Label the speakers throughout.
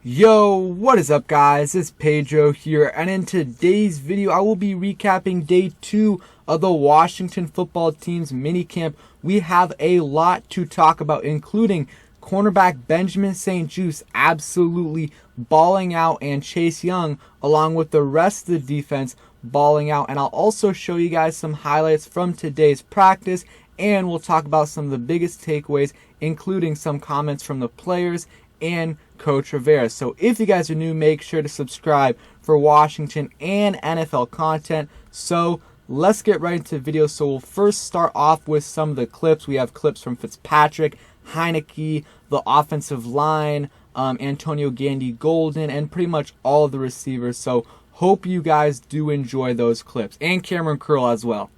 Speaker 1: Yo, what is up guys? It's Pedro here, and in today's video I will be recapping day 2 of the Washington football team's minicamp. We have a lot to talk about, including cornerback Benjamin St-Juste absolutely balling out, and Chase Young along with the rest of the defense balling out. And I'll also show you guys some highlights from today's practice, and we'll talk about some of the biggest takeaways, including some comments from the players and Coach Rivera. So if you guys are new, make sure to subscribe for Washington and NFL content. So let's get right into the video. So we'll first start off with some of the clips. We have clips from Fitzpatrick, Heineke, the offensive line, Antonio Gandy Golden, and pretty much all of the receivers. So hope you guys do enjoy those clips, and Cameron Curl as well.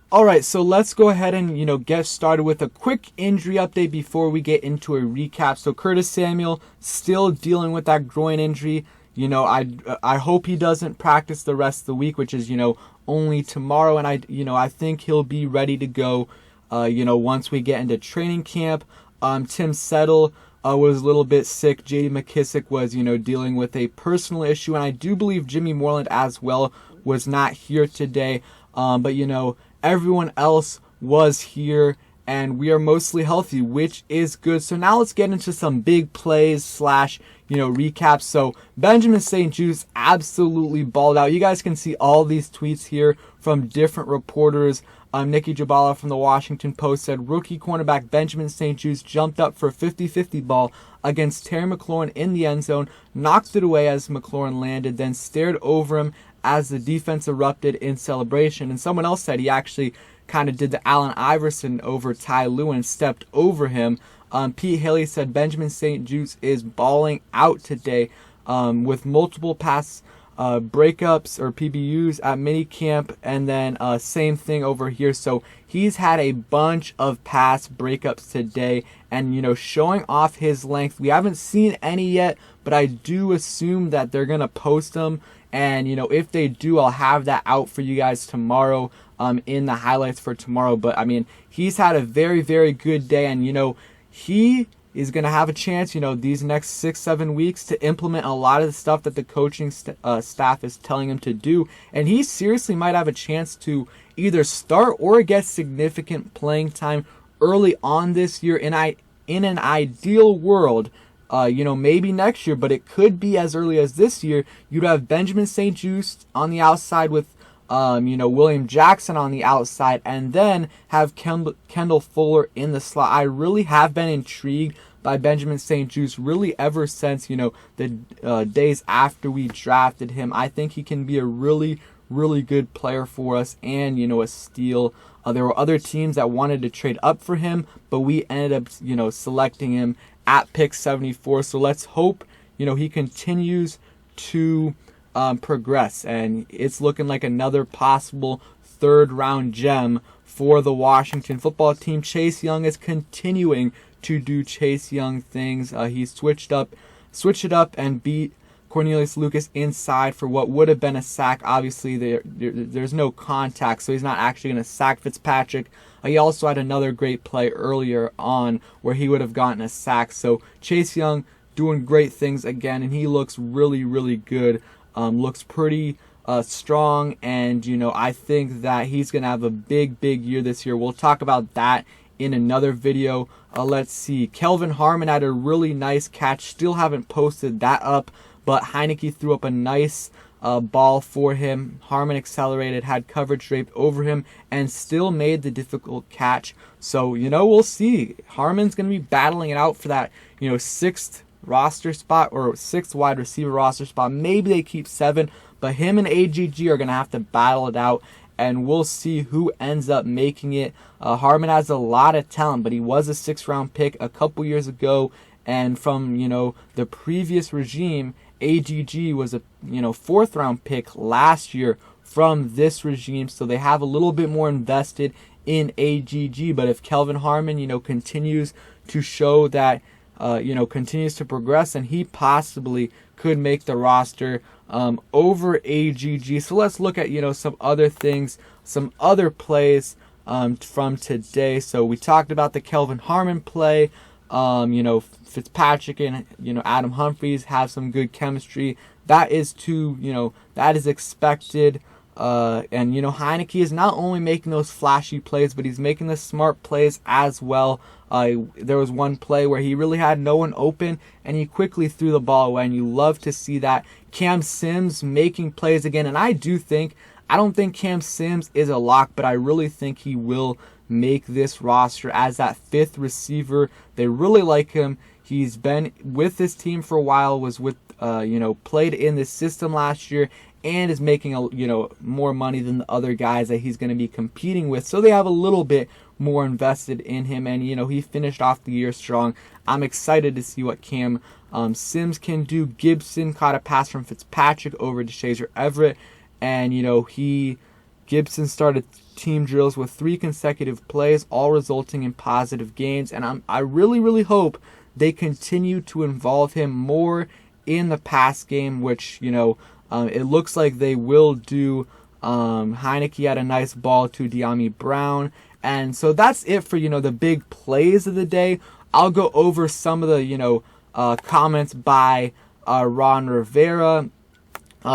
Speaker 1: Alright, so let's go ahead and, get started with a quick injury update before we get into a recap. So Curtis Samuel still dealing with that groin injury. I hope he doesn't practice the rest of the week, which is, only tomorrow. And I think he'll be ready to go, once we get into training camp. Tim Settle was a little bit sick. J.D. McKissick was, dealing with a personal issue. And I do believe Jimmy Moreland as well was not here today. But, everyone else was here, and we are mostly healthy, which is good. So now let's get into some big plays / recaps. So Benjamin St-Juste absolutely balled out. You guys can see all these tweets here from different reporters. Nikki Jabala from the Washington Post said, rookie cornerback Benjamin St-Juste jumped up for a 50-50 ball against Terry McLaurin in the end zone, knocked it away as McLaurin landed, then stared over him as the defense erupted in celebration. And someone else said he actually kind of did the Allen Iverson over Ty Lue, stepped over him. Pete Haley said Benjamin St-Juste is balling out today with multiple pass breakups or PBUs at minicamp, and then same thing over here. So he's had a bunch of pass breakups today, and showing off his length. We haven't seen any yet, but I do assume that they're gonna post them, and if they do, I'll have that out for you guys tomorrow in the highlights for tomorrow. But I mean, he's had a very, very good day, and he is going to have a chance, these next 6-7 weeks to implement a lot of the stuff that the coaching staff is telling him to do. And he seriously might have a chance to either start or get significant playing time early on this year. In an ideal world, maybe next year, but it could be as early as this year. You'd have Benjamin St-Juste on the outside with William Jackson on the outside, and then have Kendall Fuller in the slot. I really have been intrigued by Benjamin St-Juste really ever since, the days after we drafted him. I think he can be a really, really good player for us, and, a steal. There were other teams that wanted to trade up for him, but we ended up, selecting him at pick 74. So let's hope, he continues to progress, and it's looking like another possible third-round gem for the Washington football team. Chase Young is continuing to do Chase Young things. He switched it up and beat Cornelius Lucas inside for what would have been a sack. Obviously, there's no contact, so he's not actually going to sack Fitzpatrick. He also had another great play earlier on where he would have gotten a sack. So Chase Young doing great things again, and he looks really, really good. Looks pretty strong, and I think that he's going to have a big year this year. We'll talk about that in another video. Let's see. Kelvin Harmon had a really nice catch. Still haven't posted that up, but Heineke threw up a nice ball for him. Harmon accelerated, had coverage draped over him, and still made the difficult catch. So, we'll see. Harmon's going to be battling it out for that, 6th roster spot or 6th wide receiver roster spot. Maybe they keep 7, but him and AGG are going to have to battle it out, and we'll see who ends up making it. Harmon has a lot of talent, but he was a 6th round pick a couple years ago, and from, the previous regime, AGG was a 4th round pick last year from this regime, so they have a little bit more invested in AGG. But if Kelvin Harmon continues to show that continues to progress, and he possibly could make the roster over AGG. So let's look at some other things, some other plays from today. So we talked about the Kelvin Harmon play. Fitzpatrick and Adam Humphries have some good chemistry. That is that is expected. And Heineke is not only making those flashy plays, but he's making the smart plays as well. There was one play where he really had no one open, and he quickly threw the ball away, and you love to see that. Cam Sims making plays again, and I don't think Cam Sims is a lock, but I really think he will make this roster as that 5th receiver. They really like him. He's been with this team for a while, was with played in this system last year, and is making more money than the other guys that he's going to be competing with. So they have a little bit more invested in him, and he finished off the year strong. I'm excited to see what Cam Sims can do. Gibson caught a pass from Fitzpatrick over to Shazer Everett, and Gibson started team drills with 3 consecutive plays, all resulting in positive gains, and I really, really hope they continue to involve him more in the pass game, which it looks like they will do. Heineke had a nice ball to De'Ami Brown, and so that's it for the big plays of the day. I'll go over some of the comments by Ron Rivera.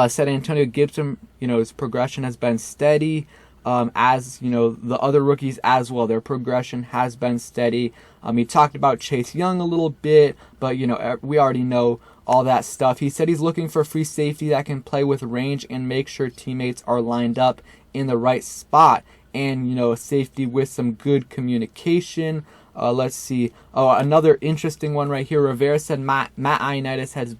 Speaker 1: Said Antonio Gibson, his progression has been steady. As the other rookies as well, their progression has been steady. He talked about Chase Young a little bit, but we already know all that stuff. He said he's looking for a free safety that can play with range and make sure teammates are lined up in the right spot, and a safety with some good communication. Let's see. Another interesting one right here. Rivera said Matt Ioannidis has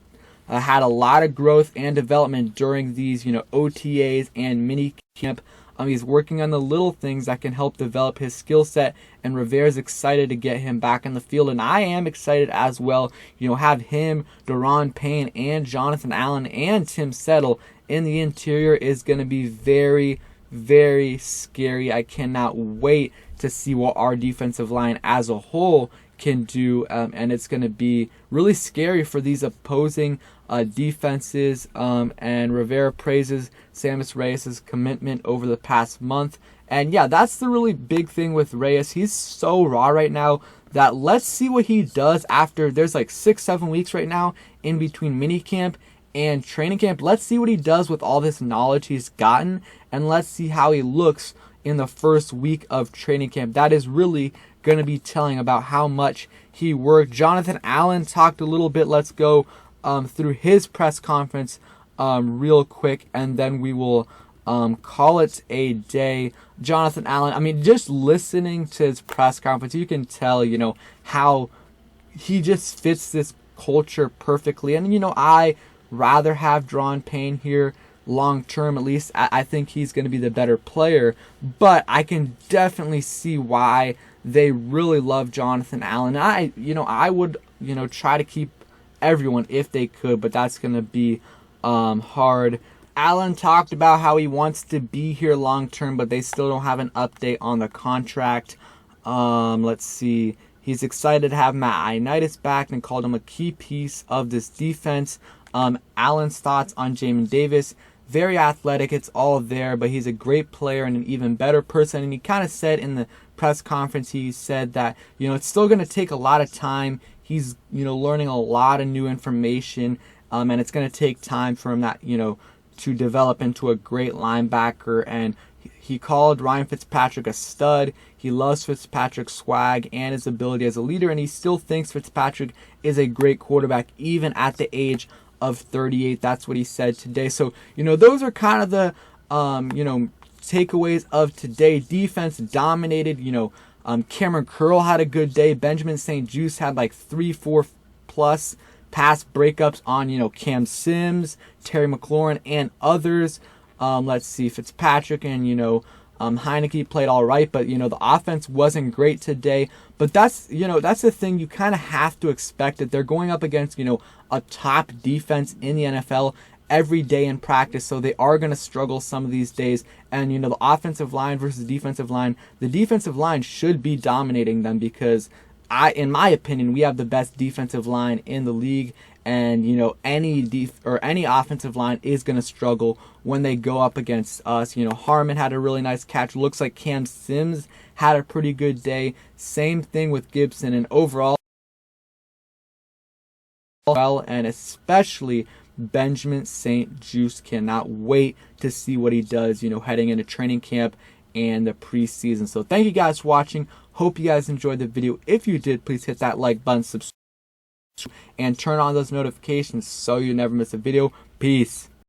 Speaker 1: had a lot of growth and development during these OTAs and mini camp. He's working on the little things that can help develop his skill set, and Rivera's excited to get him back in the field, and I am excited as well. Have him, Daron Payne, and Jonathan Allen, and Tim Settle in the interior is going to be very, very scary. I cannot wait to see what our defensive line as a whole can do, and it's going to be really scary for these opposing defenses, and Rivera praises Sammis Reyes' commitment over the past month. And yeah, that's the really big thing with Reyes. He's so raw right now that let's see what he does after there's like 6-7 weeks right now in between minicamp and training camp. Let's see what he does with all this knowledge he's gotten, and let's see how he looks in the first week of training camp. That is really going to be telling about how much he worked. Jonathan Allen talked a little bit. Let's go through his press conference real quick, and then we will call it a day. Jonathan Allen, just listening to his press conference, you can tell, how he just fits this culture perfectly. And, I rather have Daron Payne here long term. At least I think he's going to be the better player, but I can definitely see why they really love Jonathan Allen. I would, try to keep everyone if they could, but that's going to be hard. Allen talked about how he wants to be here long term, but they still don't have an update on the contract. Let's see. He's excited to have Matt Ioannidis back and called him a key piece of this defense. Allen's thoughts on Jamin Davis: very athletic, it's all there, but he's a great player and an even better person. And he kind of said in the press conference, he said that, it's still going to take a lot of time. He's, learning a lot of new information, and it's going to take time for him to develop into a great linebacker. And, He called Ryan Fitzpatrick a stud. He loves Fitzpatrick's swag and his ability as a leader, and he still thinks Fitzpatrick is a great quarterback even at the age of 38. That's what he said today. So, those are kind of the, takeaways of today. Defense dominated. Cameron Curl had a good day. Benjamin St-Juste had like 3-4 plus pass breakups on, Cam Sims, Terry McLaurin, and others. Let's see, Fitzpatrick and, Heineke played all right, but, the offense wasn't great today. But that's the thing you kind of have to expect, that they're going up against, a top defense in the NFL every day in practice, so they are going to struggle some of these days. And, the offensive line versus defensive line, the defensive line should be dominating them because in my opinion, we have the best defensive line in the league, and any offensive line is going to struggle when they go up against us. Harmon had a really nice catch. Looks like Cam Sims had a pretty good day. Same thing with Gibson, and overall, and especially Benjamin St-Juste. Cannot wait to see what he does, heading into training camp and the preseason. So thank you guys for watching. Hope you guys enjoyed the video. If you did, please hit that like button, subscribe, and turn on those notifications so you never miss a video. Peace.